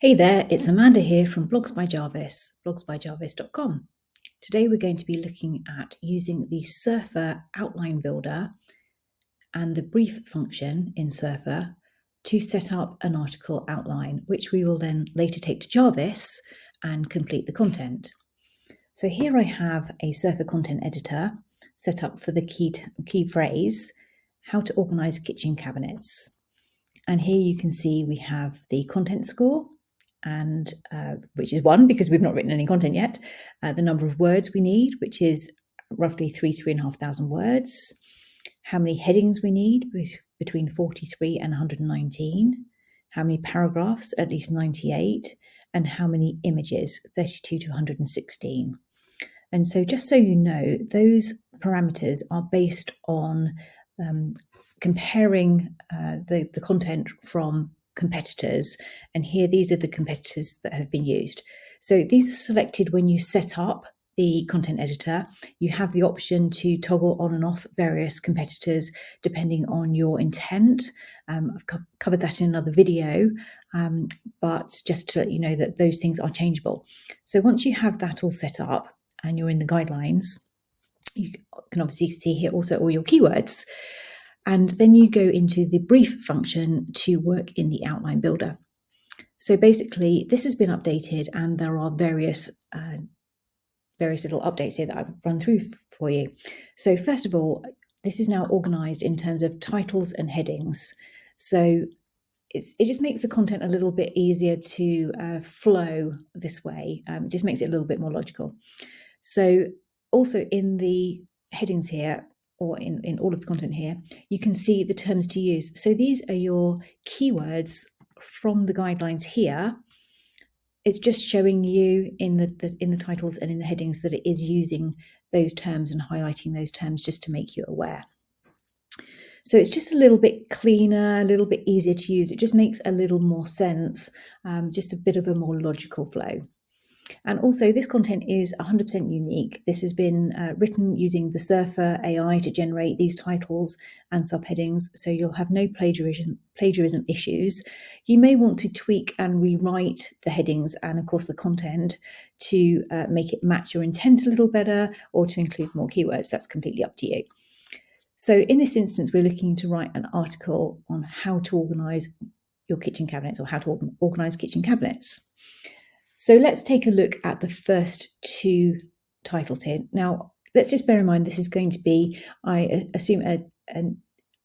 Hey there, it's Amanda here from Blogs by Jarvis, blogsbyjarvis.com. Today we're going to be looking at using the Surfer outline builder and the brief function in Surfer to set up an article outline, which we will then later take to Jarvis and complete the content. So here I have a Surfer content editor set up for the key phrase, how to organize kitchen cabinets. And here you can see we have the content score, and which is 1 because we've not written any content yet, the number of words we need, which is roughly 3,500 words, how many headings we need, between 43 and 119, how many paragraphs, at least 98, and how many images, 32 to 116. And so just so you know, those parameters are based on comparing the content from competitors. And here, these are the competitors that have been used. So these are selected when you set up the content editor. You have the option to toggle on and off various competitors depending on your intent. I've covered that in another video, but just to let you know that those things are changeable. So once you have that all set up and you're in the guidelines, you can obviously see here also all your keywords. And then you go into the brief function to work in the outline builder. So basically, this has been updated and there are various little updates here that I've run through for you. So first of all, this is now organized in terms of titles and headings. So it just makes the content a little bit easier to flow this way. It just makes it a little bit more logical. So also in the headings here, or in all of the content here, you can see the terms to use. So these are your keywords from the guidelines here. It's just showing you in the titles and in the headings that it is using those terms and highlighting those terms just to make you aware. So it's just a little bit cleaner, a little bit easier to use. It just makes a little more sense, just a bit of a more logical flow. And also, this content is 100% unique. This has been written using the Surfer AI to generate these titles and subheadings, so you'll have no plagiarism issues. You may want to tweak and rewrite the headings and, of course, the content to make it match your intent a little better or to include more keywords. That's completely up to you. So in this instance, we're looking to write an article on how to organise your kitchen cabinets, or how to organise kitchen cabinets. So let's take a look at the first two titles here. Now, let's just bear in mind this is going to be, I assume, an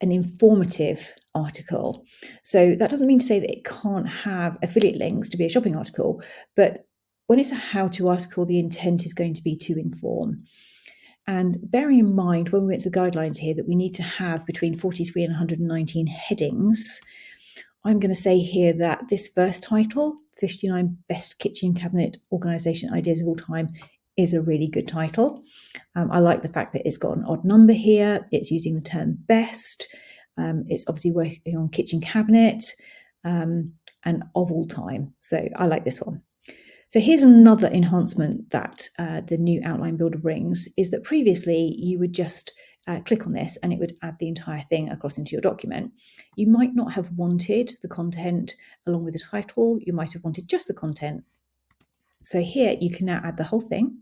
informative article. So that doesn't mean to say that it can't have affiliate links to be a shopping article, but when it's a how-to article, the intent is going to be to inform. And bearing in mind, when we went to the guidelines here, that we need to have between 43 and 119 headings, I'm going to say here that this first title, 59 Best Kitchen Cabinet Organisation Ideas of All Time, is a really good title. I like the fact that it's got an odd number here. It's using the term best. It's obviously working on kitchen cabinet and of all time. So I like this one. So here's another enhancement that the new outline builder brings, is that previously you would just click on this and it would add the entire thing across into your document. You might not have wanted the content along with the title. You might have wanted just the content. So here you can now add the whole thing,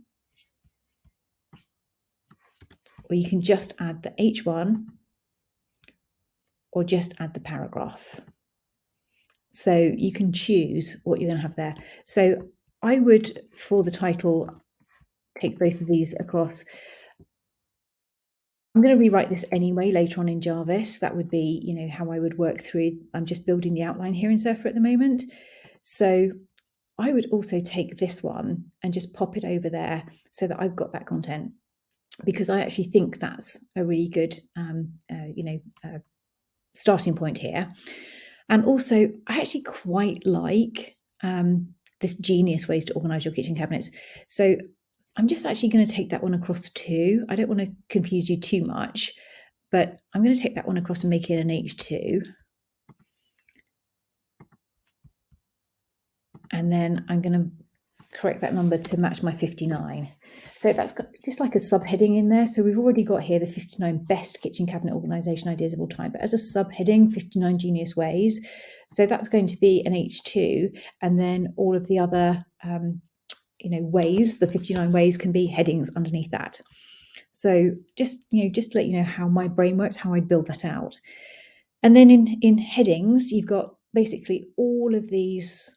or you can just add the H1, or just add the paragraph. So you can choose what you're going to have there. So I would, for the title, take both of these across. I'm going to rewrite this anyway later on in Jarvis. That would be, how I would work through. I'm just building the outline here in Surfer at the moment. So I would also take this one and just pop it over there so that I've got that content, because I actually think that's a really good, starting point here. And also, I actually quite like this genius ways to organise your kitchen cabinets. So I'm just actually going to take that one across too. I don't want to confuse you too much, but I'm going to take that one across and make it an H2. And then I'm going to correct that number to match my 59. So that's got just like a subheading in there. So we've already got here the 59 best kitchen cabinet organisation ideas of all time, but as a subheading, 59 genius ways. So that's going to be an H2, and then all of the other ways, the 59 ways, can be headings underneath that. So just to let you know how my brain works, how I'd build that out. And then in headings, you've got basically all of these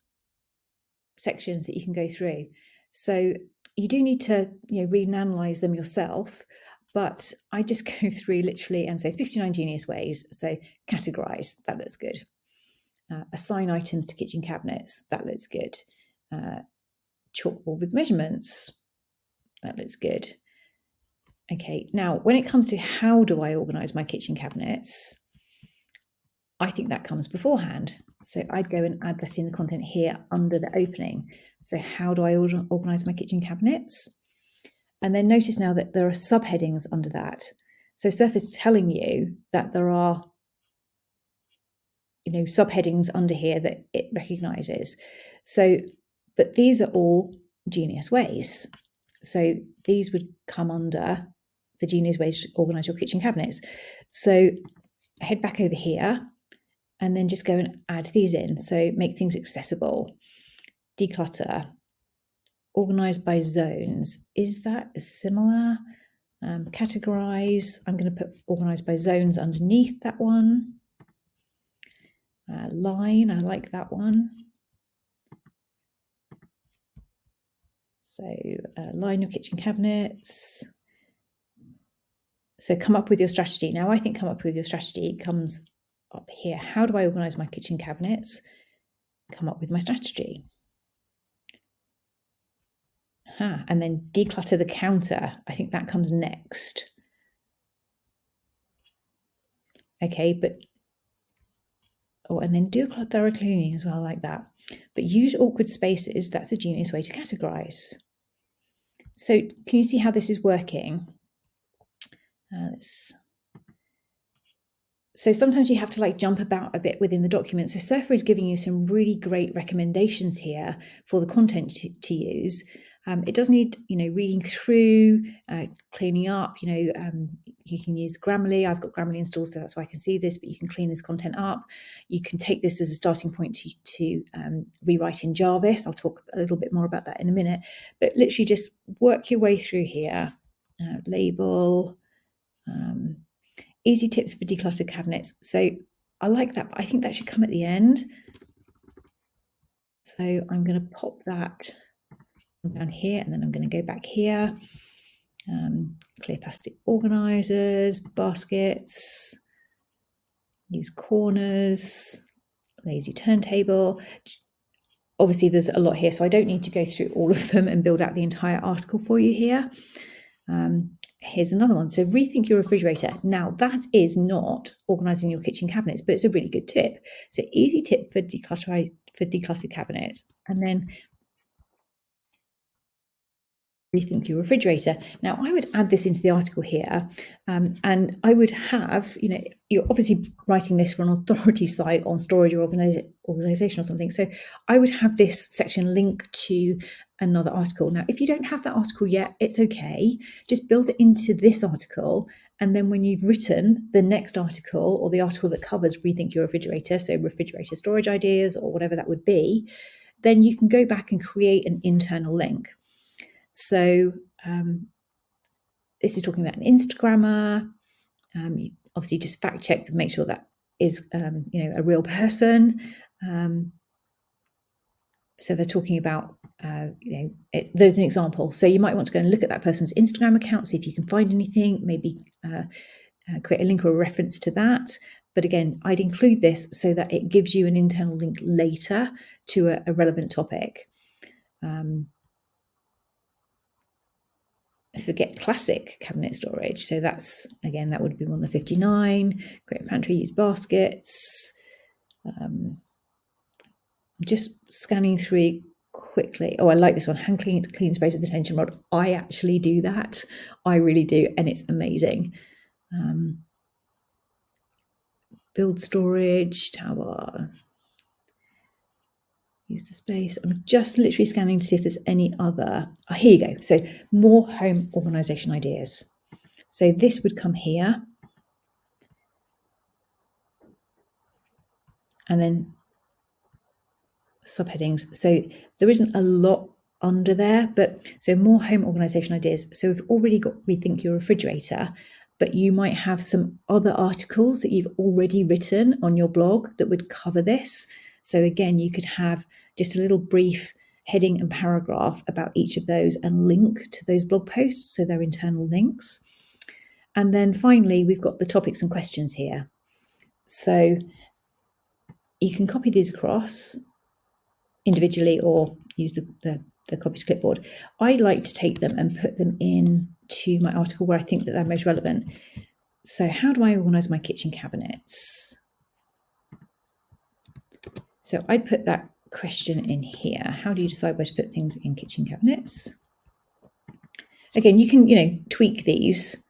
sections that you can go through. So you do need to read and analyze them yourself, but I just go through literally and say 59 genius ways. So categorize, that looks good. Assign items to kitchen cabinets, that looks good. Chalkboard with measurements, that looks good. Okay, now when it comes to how do I organize my kitchen cabinets, I think that comes beforehand. So I'd go and add that in the content here under the opening. So how do I organize my kitchen cabinets? And then notice now that there are subheadings under that. So Surface is telling you that there are subheadings under here that it recognizes. So, but these are all genius ways. So these would come under the genius ways to organize your kitchen cabinets. So head back over here and then just go and add these in. So make things accessible, declutter, organize by zones. Is that similar? Categorize. I'm going to put organize by zones underneath that one. Line, I like that one. So line your kitchen cabinets. So come up with your strategy. Now I think come up with your strategy comes up here. How do I organize my kitchen cabinets? Come up with my strategy. And then declutter the counter. I think that comes next. Okay, but and then do a thorough cleaning as well, like that. But use awkward spaces. That's a genius way to categorize. So can you see how this is working? So sometimes you have to jump about a bit within the document. So Surfer is giving you some really great recommendations here for the content to use. It does need, reading through, cleaning up. You can use Grammarly. I've got Grammarly installed, so that's why I can see this. But you can clean this content up. You can take this as a starting point to rewrite in Jarvis. I'll talk a little bit more about that in a minute. But literally, just work your way through here. Label. Easy tips for decluttered cabinets. So I like that, but I think that should come at the end. So I'm going to pop that down here, and then I'm going to go back here. Clear plastic organizers, baskets, use corners, lazy turntable. Obviously, there's a lot here, so I don't need to go through all of them and build out the entire article for you here. Here's another one. So rethink your refrigerator. Now that is not organizing your kitchen cabinets, but it's a really good tip. So easy tip for decluttered cabinets. And then rethink your refrigerator. Now I would add this into the article here, and I would have, you're obviously writing this for an authority site on storage or organization or something. So I would have this section link to another article. Now, if you don't have that article yet, it's okay. Just build it into this article. And then when you've written the next article, or the article that covers rethink your refrigerator, so refrigerator storage ideas or whatever that would be, then you can go back and create an internal link. So this is talking about an Instagrammer. You obviously just fact check to make sure that is a real person. So they're talking about there's an example. So you might want to go and look at that person's Instagram account, see if you can find anything, maybe create a link or a reference to that. But again, I'd include this so that it gives you an internal link later to a relevant topic. Forget classic cabinet storage. So that's, again, that would be one of the 59. Create pantry, use baskets. Just scanning through quickly. Oh, I like this one. Hand clean space with the tension rod. I actually do that. I really do. And it's amazing. Build storage tower. use the space. I'm just literally scanning to see if there's any other. Oh, here you go. So more home organisation ideas. So this would come here. And then subheadings. So there isn't a lot under there, but so more home organisation ideas. So we've already got Rethink Your Refrigerator, but you might have some other articles that you've already written on your blog that would cover this. So again, you could have just a little brief heading and paragraph about each of those and link to those blog posts, so they're internal links. And then finally, we've got the topics and questions here. So you can copy these across individually or use the copy to clipboard. I like to take them and put them in to my article where I think that they're most relevant. So how do I organise my kitchen cabinets? So I'd put that question in here. How do you decide where to put things in kitchen cabinets? Again, you can, tweak these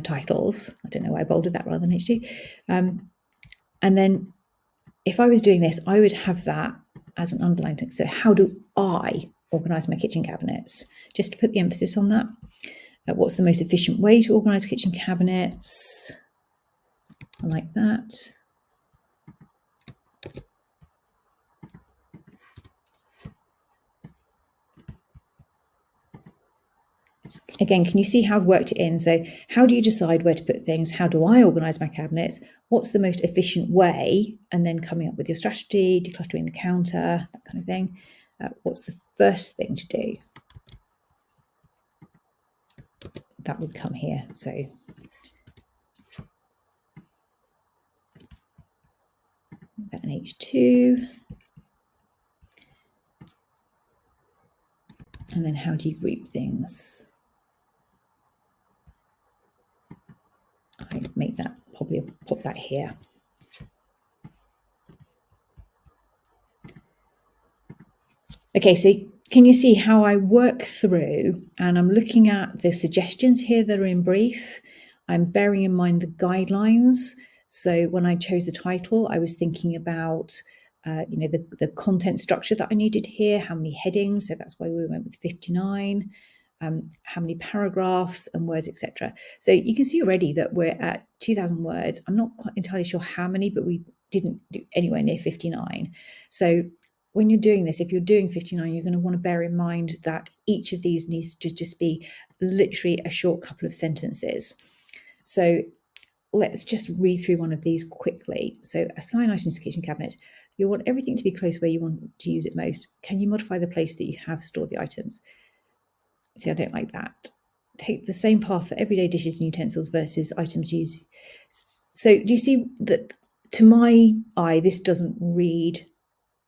titles. I don't know why I bolded that rather than HT. And then if I was doing this, I would have that as an underlined thing. So how do I organise my kitchen cabinets? Just to put the emphasis on that. What's the most efficient way to organise kitchen cabinets? I like that. Again, can you see how I've worked it in? So how do you decide where to put things? How do I organise my cabinets? What's the most efficient way? And then coming up with your strategy, decluttering the counter, that kind of thing. What's the first thing to do? That would come here. So that an H2. And then how do you group things? I make that, probably pop that here. Okay, so can you see how I work through, and I'm looking at the suggestions here that are in brief. I'm bearing in mind the guidelines. So when I chose the title, I was thinking about the content structure that I needed here, how many headings, so that's why we went with 59, how many paragraphs and words, etc. So you can see already that we're at 2,000 words. I'm not quite entirely sure how many, but we didn't do anywhere near 59. So when you're doing this, if you're doing 59, you're going to want to bear in mind that each of these needs to just be literally a short couple of sentences. So let's just read through one of these quickly. So assign items to kitchen cabinet. You want everything to be close where you want to use it most. Can you modify the place that you have stored the items? See, I don't like that. Take the same path for everyday dishes and utensils versus items used. So do you see that to my eye, this doesn't read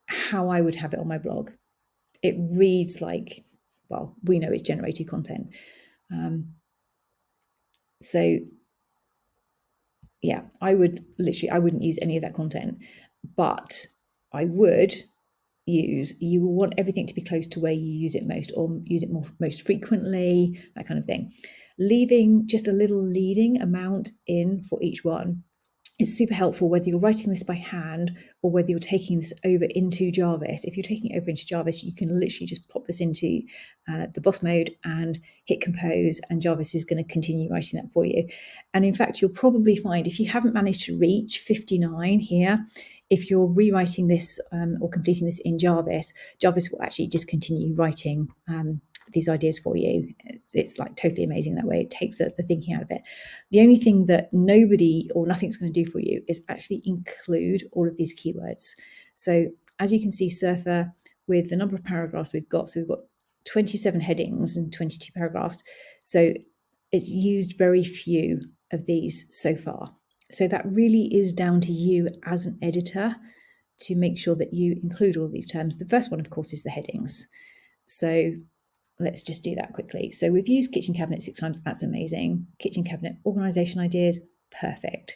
how I would have it on my blog. It reads like, well, we know it's generated content. So yeah, I wouldn't use any of that content, but I would use, you will want everything to be close to where you use it most, or use it most frequently, that kind of thing. Leaving just a little leading amount in for each one is super helpful, whether you're writing this by hand or whether you're taking this over into Jarvis. If you're taking it over into Jarvis, you can literally just pop this into the boss mode and hit compose, and Jarvis is going to continue writing that for you. And in fact, you'll probably find if you haven't managed to reach 59 here, if you're rewriting this or completing this in Jarvis, Jarvis will actually just continue writing these ideas for you. It's like totally amazing that way. It takes the thinking out of it. The only thing that nobody or nothing's going to do for you is actually include all of these keywords. So as you can see, Surfer, with the number of paragraphs we've got, so we've got 27 headings and 22 paragraphs. So it's used very few of these so far. So that really is down to you as an editor to make sure that you include all these terms. The first one, of course, is the headings. So let's just do that quickly. So we've used kitchen cabinet 6 times. That's amazing. Kitchen cabinet organization ideas. Perfect.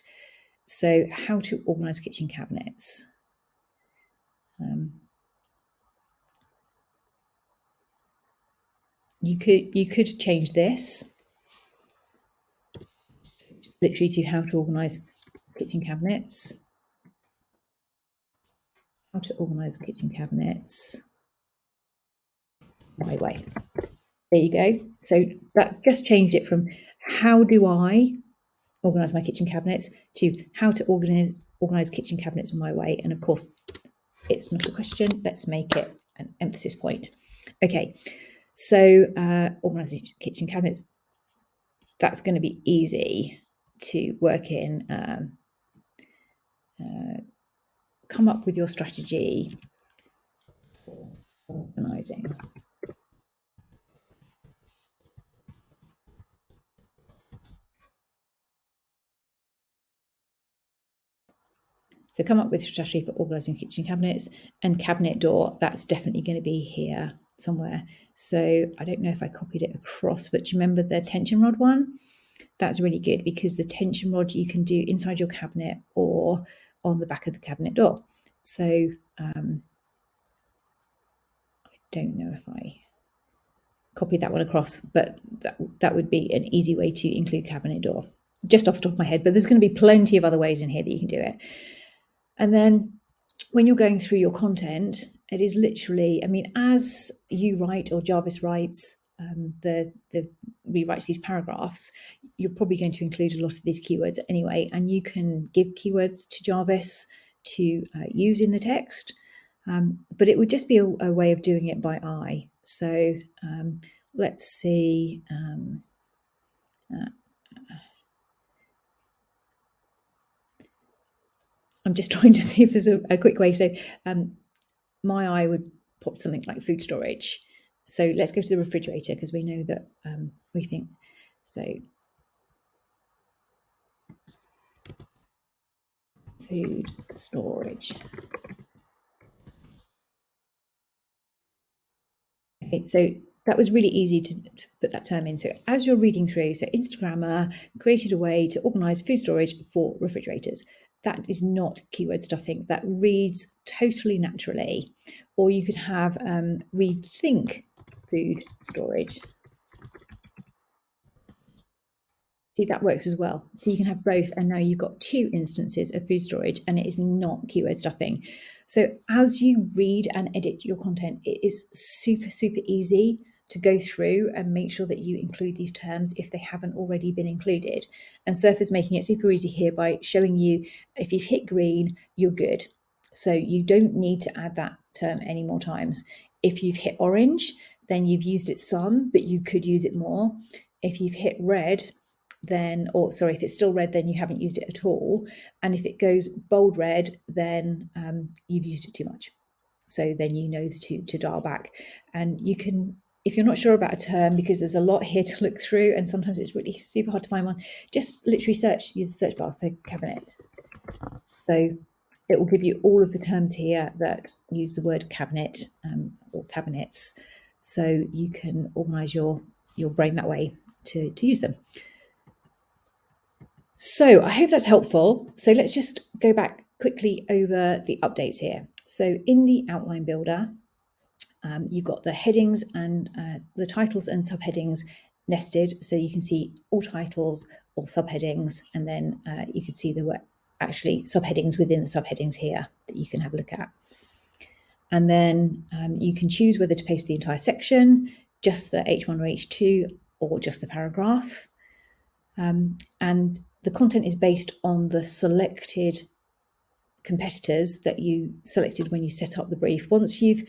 So how to organize kitchen cabinets. You could change this literally to how to organize kitchen cabinets. how to organise kitchen cabinets my way. There you go. So that just changed it from how do I organise my kitchen cabinets to how to organise kitchen cabinets my way. And of course, it's not a question. Let's make it an emphasis point. Okay, so organising kitchen cabinets, that's going to be easy to work in. Come up with your strategy for organising. So come up with a strategy for organising kitchen cabinets, and cabinet door, that's definitely going to be here somewhere. So I don't know if I copied it across, but do you remember the tension rod one? That's really good because the tension rod you can do inside your cabinet or on the back of the cabinet door. So I don't know if I copied that one across, but that would be an easy way to include cabinet door, just off the top of my head. But there's going to be plenty of other ways in here that you can do it. And then when you're going through your content, it is literally, I mean, as you write or Jarvis writes, rewrites these paragraphs, you're probably going to include a lot of these keywords anyway, and you can give keywords to Jarvis to use in the text, but it would just be a way of doing it by eye. So let's see. I'm just trying to see if there's a quick way. So my eye would pop something like food storage. So let's go to the refrigerator because we know that we think so. Food storage. Okay, so that was really easy to put that term in. So as you're reading through, so Instagrammer created a way to organize food storage for refrigerators. That is not keyword stuffing. That reads totally naturally. Or you could have rethink food storage. See, that works as well. So you can have both, and now you've got two instances of food storage, and it is not keyword stuffing. So as you read and edit your content, it is super, super easy to go through and make sure that you include these terms if they haven't already been included. And Surf is making it super easy here by showing you if you've hit green, you're good. So you don't need to add that term any more times. If you've hit orange, then you've used it some, but you could use it more. If you've hit red, then, or sorry, if it's still red, then you haven't used it at all. And if it goes bold red, then you've used it too much. So then you know to dial back. And you can, if you're not sure about a term, because there's a lot here to look through, and sometimes it's really super hard to find one, just literally search, use the search bar, so cabinet. So it will give you all of the terms here that use the word cabinet or cabinets. So you can organize your brain that way to use them. So I hope that's helpful. So let's just go back quickly over the updates here. So in the outline builder, you've got the headings and the titles and subheadings nested. So you can see all titles, all subheadings, and then you can see there were actually subheadings within the subheadings here that you can have a look at. And then you can choose whether to paste the entire section, just the H1 or H2, or just the paragraph. And the content is based on the selected competitors that you selected when you set up the brief. Once you've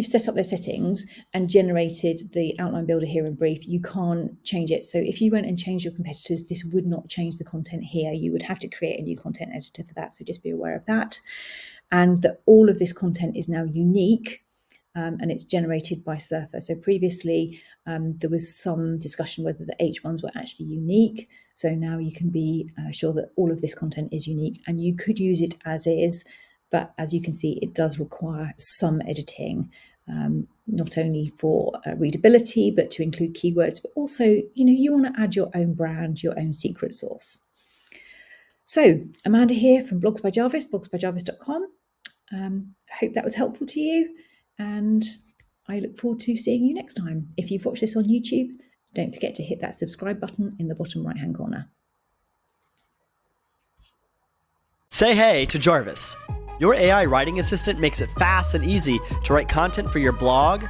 set up their settings and generated the outline builder here in brief, you can't change it. So if you went and changed your competitors, this would not change the content here. You would have to create a new content editor for that. So just be aware of that. And that all of this content is now unique. And it's generated by Surfer. So previously, there was some discussion whether the H1s were actually unique. So now you can be sure that all of this content is unique, and you could use it as is. But as you can see, it does require some editing, not only for readability, but to include keywords, but also, you want to add your own brand, your own secret sauce. So Amanda here from Blogs by Jarvis, blogsbyjarvis.com. I hope that was helpful to you. And I look forward to seeing you next time. If you've watched this on YouTube, don't forget to hit that subscribe button in the bottom right hand corner. Say hey to Jarvis. Your AI writing assistant makes it fast and easy to write content for your blog,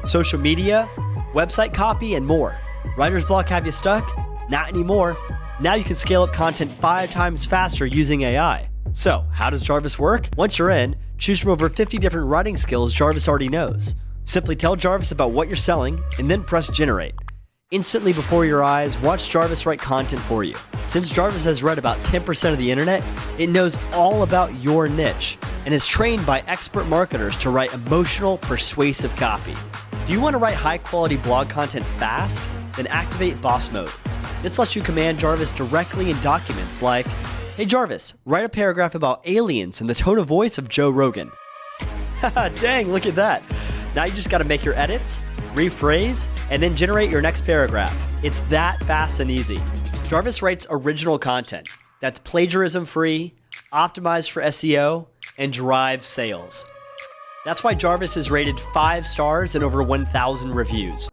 social media, website copy, and more. Writer's block have you stuck? Not anymore. Now you can scale up content 5 times faster using AI. So, how does Jarvis work? Once you're in, choose from over 50 different writing skills Jarvis already knows. Simply tell Jarvis about what you're selling and then press generate. Instantly before your eyes, watch Jarvis write content for you. Since Jarvis has read about 10% of the internet, it knows all about your niche and is trained by expert marketers to write emotional, persuasive copy. Do you want to write high-quality blog content fast? Then activate Boss Mode. This lets you command Jarvis directly in documents like, "Hey Jarvis, write a paragraph about aliens in the tone of voice of Joe Rogan." Haha, dang, look at that. Now you just got to make your edits, rephrase, and then generate your next paragraph. It's that fast and easy. Jarvis writes original content that's plagiarism-free, optimized for SEO, and drives sales. That's why Jarvis is rated 5 stars and over 1,000 reviews.